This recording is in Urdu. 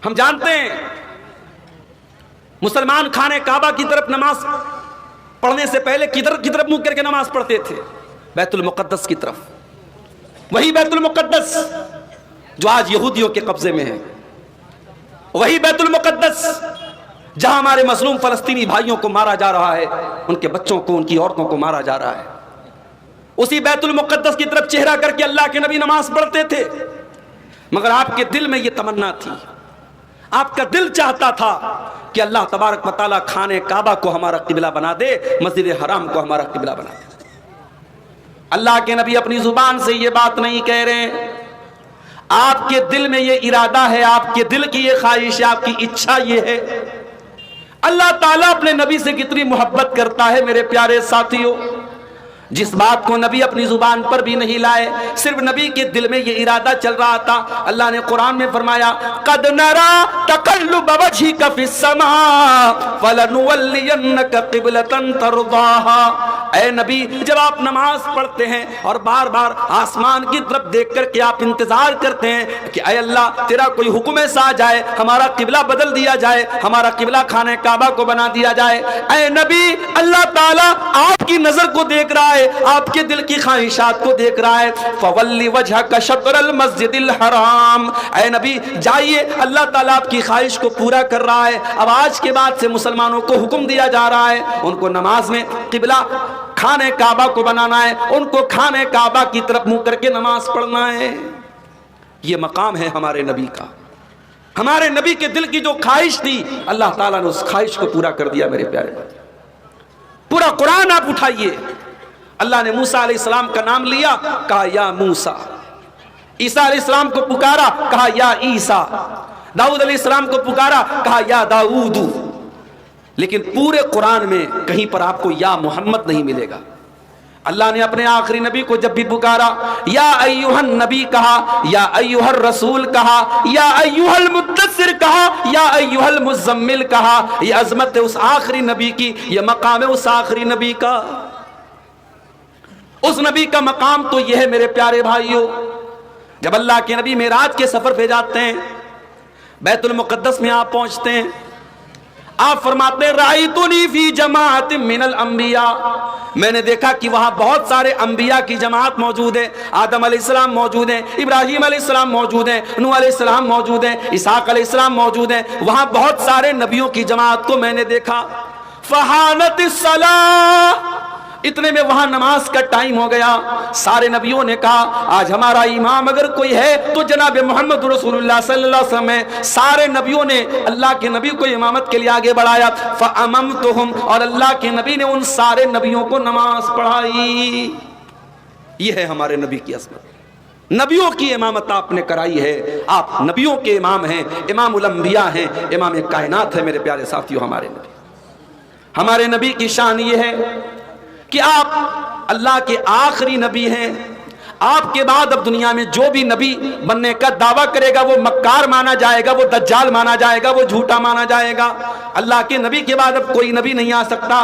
ہم جانتے ہیں مسلمان خانے کعبہ کی طرف نماز پڑھنے سے پہلے کدھر کی طرف منہ کر کے نماز پڑھتے تھے؟ بیت المقدس کی طرف. وہی بیت المقدس جو آج یہودیوں کے قبضے میں ہے، وہی بیت المقدس جہاں ہمارے مظلوم فلسطینی بھائیوں کو مارا جا رہا ہے، ان کے بچوں کو، ان کی عورتوں کو مارا جا رہا ہے. اسی بیت المقدس کی طرف چہرہ کر کے اللہ کے نبی نماز پڑھتے تھے. مگر آپ کے دل میں یہ تمنا تھی، آپ کا دل چاہتا تھا کہ اللہ تبارک و تعالیٰ خانے کعبہ کو ہمارا قبلہ بنا دے، مسجد حرام کو ہمارا قبلہ بنا دے. اللہ کے نبی اپنی زبان سے یہ بات نہیں کہہ رہے، آپ کے دل میں یہ ارادہ ہے، آپ کے دل کی یہ خواہش ہے، آپ کی اچھا یہ ہے. اللہ تعالیٰ اپنے نبی سے کتنی محبت کرتا ہے میرے پیارے ساتھیوں، جس بات کو نبی اپنی زبان پر بھی نہیں لائے، صرف نبی کے دل میں یہ ارادہ چل رہا تھا. اللہ نے قرآن میں فرمایا قد نرا تقلب وجهك في السماء فلنولينك قبلة ترضاها. اے نبی، جب آپ نماز پڑھتے ہیں اور بار بار آسمان کی طرف دیکھ کر کے آپ انتظار کرتے ہیں کہ اے اللہ تیرا کوئی حکم ایسا آ جائے، ہمارا قبلہ بدل دیا جائے، ہمارا قبلہ خانہ کعبہ کو بنا دیا جائے. اے نبی، اللہ تعالیٰ آپ کی نظر کو دیکھ رہا ہے، آپ کے دل کی خواہشات کو دیکھ رہا ہے. فَوَلِّ وَجْهَكَ شَطْرَ الْمَسْجِدِ الْحَرَامِ. اے نبی جائیے، اللہ تعالیٰ آپ کی خواہش کو پورا کر رہا ہے. اب آج کے بعد سے مسلمانوں کو حکم دیا جا رہا ہے، ان کو نماز میں قبلہ خانہ کعبہ کو بنانا ہے، ان کو خانہ کعبہ کی طرف منہ کر کے نماز پڑھنا ہے. یہ مقام ہے ہمارے نبی کا. ہمارے نبی کے دل کی جو خواہش تھی، اللہ تعالیٰ نے اس خواہش کو پورا کر دیا میرے پیارے بھائی. پورا قرآن آپ اٹھائیے، اللہ نے موسیٰ علیہ السلام کا نام لیا، کہا یا موسیٰ. عیسیٰ علیہ السلام کو پکارا، کہا یا عیسیٰ. داؤد علیہ السلام کو پکارا، کہا یا داؤد. لیکن پورے قرآن میں کہیں پر آپ کو یا محمد نہیں ملے گا. اللہ نے اپنے آخری نبی کو جب بھی پکارا، یا ایوہ النبی کہا، یا ایوہ الرسول کہا، یا ایوہ المدثر کہا، یا ایوہ المزمل کہا. یہ عظمت ہے اس آخری نبی کی، یہ مقام ہے اس آخری نبی کا. اس نبی کا مقام تو یہ ہے میرے پیارے بھائیوں. جب اللہ کے نبی معراج کے سفر پہ جاتے ہیں، بیت المقدس میں آپ پہنچتے ہیں، آپ فرماتے ہیں رأیتنی فی جماعت من الانبیاء. میں نے دیکھا کہ وہاں بہت سارے انبیاء کی جماعت موجود ہے. آدم علیہ السلام موجود ہیں، ابراہیم علیہ السلام موجود ہیں، نوح علیہ السلام موجود ہیں، اسحاق علیہ السلام موجود ہیں. وہاں بہت سارے نبیوں کی جماعت کو میں نے دیکھا. فحانت الصلاۃ، اتنے میں وہاں نماز کا ٹائم ہو گیا. سارے نبیوں نے کہا آج ہمارا امام اگر کوئی ہے تو جناب محمد رسول اللہ صلی اللہ علیہ وسلم ہے. سارے نبیوں نے اللہ کے نبی کو امامت کے لیے آگے بڑھایا. فَأَمَمْتُهُمْ، اور اللہ کے نبی نے ان سارے نبیوں کو نماز پڑھائی. یہ ہے ہمارے نبی کی عظمت. نبیوں کی امامت آپ نے کرائی ہے. آپ نبیوں کے امام ہیں، امام الانبیاء ہیں، امام کائنات ہے میرے پیارے ساتھیوں. ہمارے نبی کی شان یہ ہے کہ آپ اللہ کے آخری نبی ہیں. آپ کے بعد اب دنیا میں جو بھی نبی بننے کا دعویٰ کرے گا وہ مکار مانا جائے گا، وہ دجال مانا جائے گا، وہ جھوٹا مانا جائے گا. اللہ کے نبی کے بعد اب کوئی نبی نہیں آ سکتا.